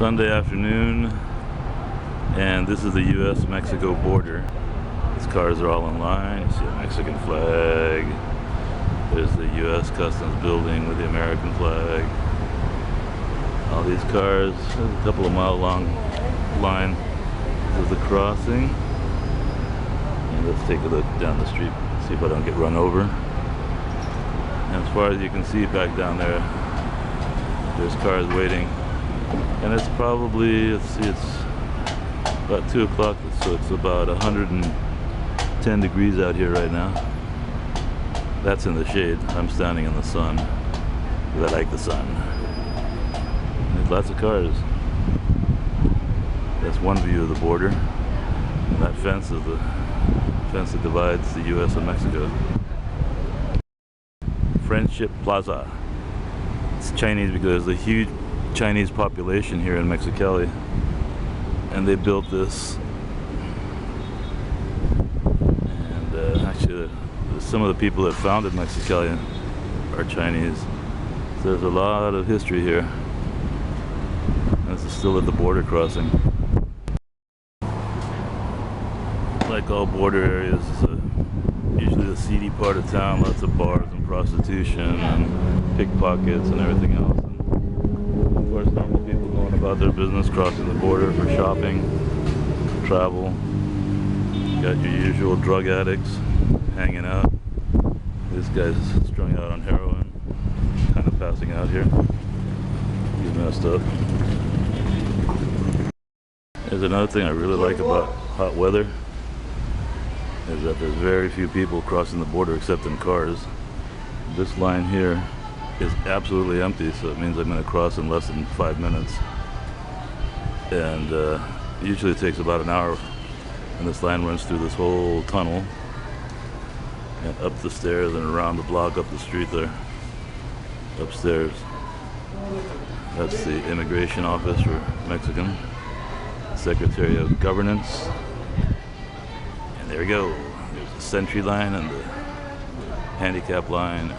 Sunday afternoon, and this is the U.S.-Mexico border. These cars are all in line. You see a Mexican flag. There's the U.S. Customs building with the American flag. All these cars, there's a couple of mile long line. This is the crossing. And let's take a look down the street, see if I don't get run over. And as far as you can see back down there, there's cars waiting. And it's probably, let's see, it's about 2 o'clock, so it's about 110 degrees out here right now. That's in the shade. I'm standing in the sun because I like the sun. There's lots of cars. That's one view of the border. And that fence is the fence that divides the U.S. and Mexico. Friendship Plaza. It's Chinese because there's a huge Chinese population here in Mexicali, and they built this. And actually, some of the people that founded Mexicali are Chinese. So there's a lot of history here. This is still at the border crossing. Like all border areas, usually the seedy part of town, lots of bars and prostitution and pickpockets and everything else. And of course, normal people going about their business, crossing the border for shopping, travel. You got your usual drug addicts hanging out. This guy's strung out on heroin, kind of passing out here. He's messed up. There's another thing I really like about hot weather, is that there's very few people crossing the border except in cars. This line here is absolutely empty, so it means I'm going to cross in less than 5 minutes. And usually it takes about an hour, and this line runs through this whole tunnel and up the stairs and around the block, up the street there, upstairs. That's the immigration office for Mexican, Secretary of Governance. And there we go. There's the sentry line and the handicap line,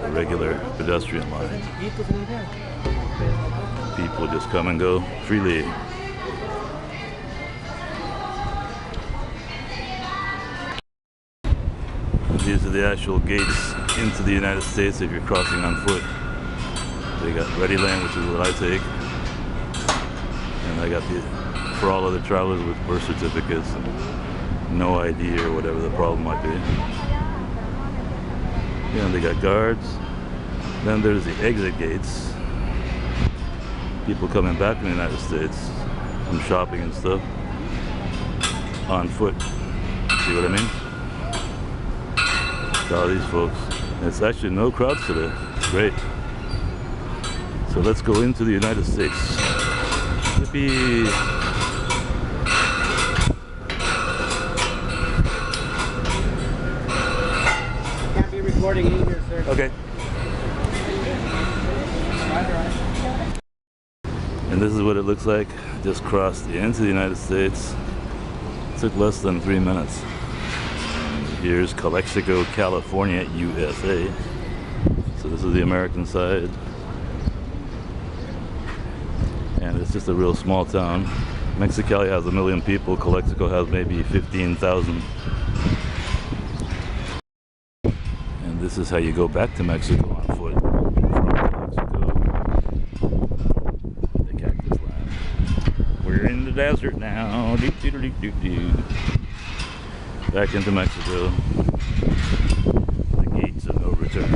the regular pedestrian line. People just come and go freely. These are the actual gates into the United States if you're crossing on foot. They got Ready Lane, which is what I take. And I got for all other travelers with birth certificates and no ID or whatever the problem might be. Yeah, and they got guards. Then there's the exit gates. People coming back from the United States from shopping and stuff on foot. See what I mean? All these folks. It's actually no crowds today. It's great. So let's go into the United States. Yippee! Can't be recording either, sir. Okay. And this is what it looks like. Just crossed into the United States. It took less than 3 minutes. Here's Calexico, California, USA. So this is the American side. And it's just a real small town. Mexicali has 1 million people. Calexico has maybe 15,000. And this is how you go back to Mexico on foot. From Calexico, the Cactus Land. We're in the desert now. Back into Mexico. The gates of no return.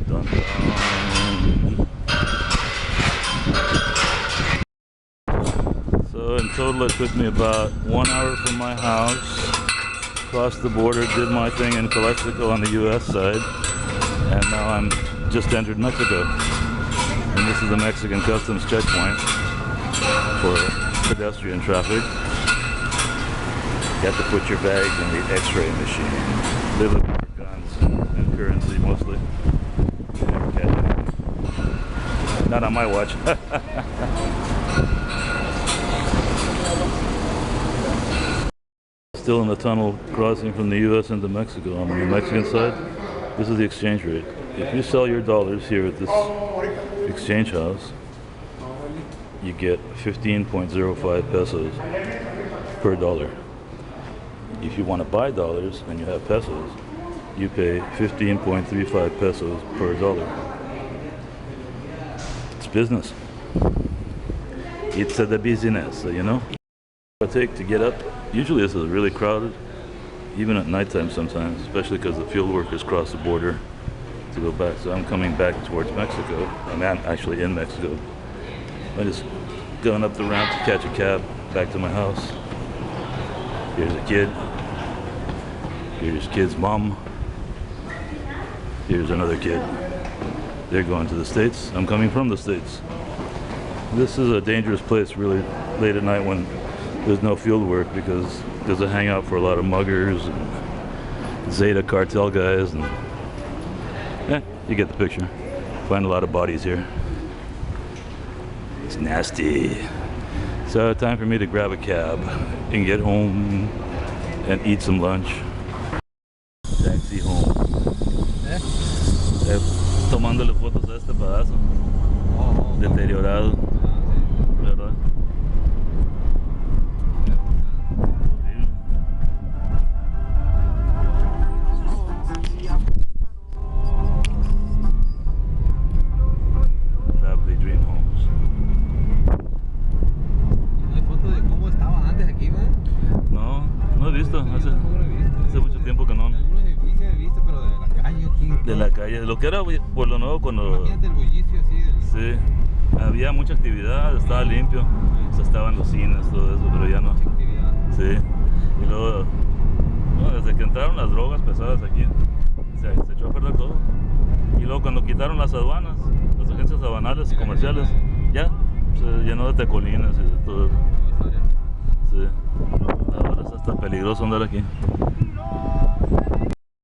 Dun, dun. So in total it took me about 1 hour from my house, crossed the border, did my thing in Calexico on the US side, and now I'm just entered Mexico. And this is the Mexican Customs checkpoint for pedestrian traffic. You have to put your bags in the x-ray machine. They look for guns and currency mostly. You never catch anything. Not on my watch. Still in the tunnel crossing from the U.S. into Mexico. On the Mexican side, this is the exchange rate. if you sell your dollars here at this exchange house, you get 15.05 pesos per dollar. If you want to buy dollars and you have pesos, you pay 15.35 pesos per dollar. It's business. It's the business, you know? What it take to get up? Usually this is really crowded, even at nighttime sometimes, especially because the field workers cross the border to go back. So I'm coming back towards Mexico. I'm actually in Mexico. I just going up the ramp to catch a cab back to my house. Here's a kid. Here's kid's mom. Here's another kid. They're going to the States. I'm coming from the States. This is a dangerous place really late at night when there's no field work, because there's a hangout for a lot of muggers and Zeta cartel guys, and yeah, you get the picture. Find a lot of bodies here. It's nasty. So time for me to grab a cab and get home and eat some lunch. Taxi home. Tomándole fotos a este pedazo deteriorado, ¿verdad? Lovely dream homes. ¿No hay foto de cómo estaba antes aquí, man? No, no he visto. Hace mucho tiempo que no. Algunos edificios he visto, pero de la calle aquí. De la calle, lo que era por lo nuevo cuando... Imagínate el bullicio así del... Sí, había mucha actividad, estaba limpio, o sea, estaban los cines, todo eso, pero ya no. Mucha actividad. Sí, y luego, no, desde que entraron las drogas pesadas aquí, se echó a perder todo. Y luego cuando quitaron las aduanas, las agencias aduanales comerciales, ya se llenó de tecolinas y de todo eso. Nueva historia. Sí, ahora es hasta peligroso andar aquí.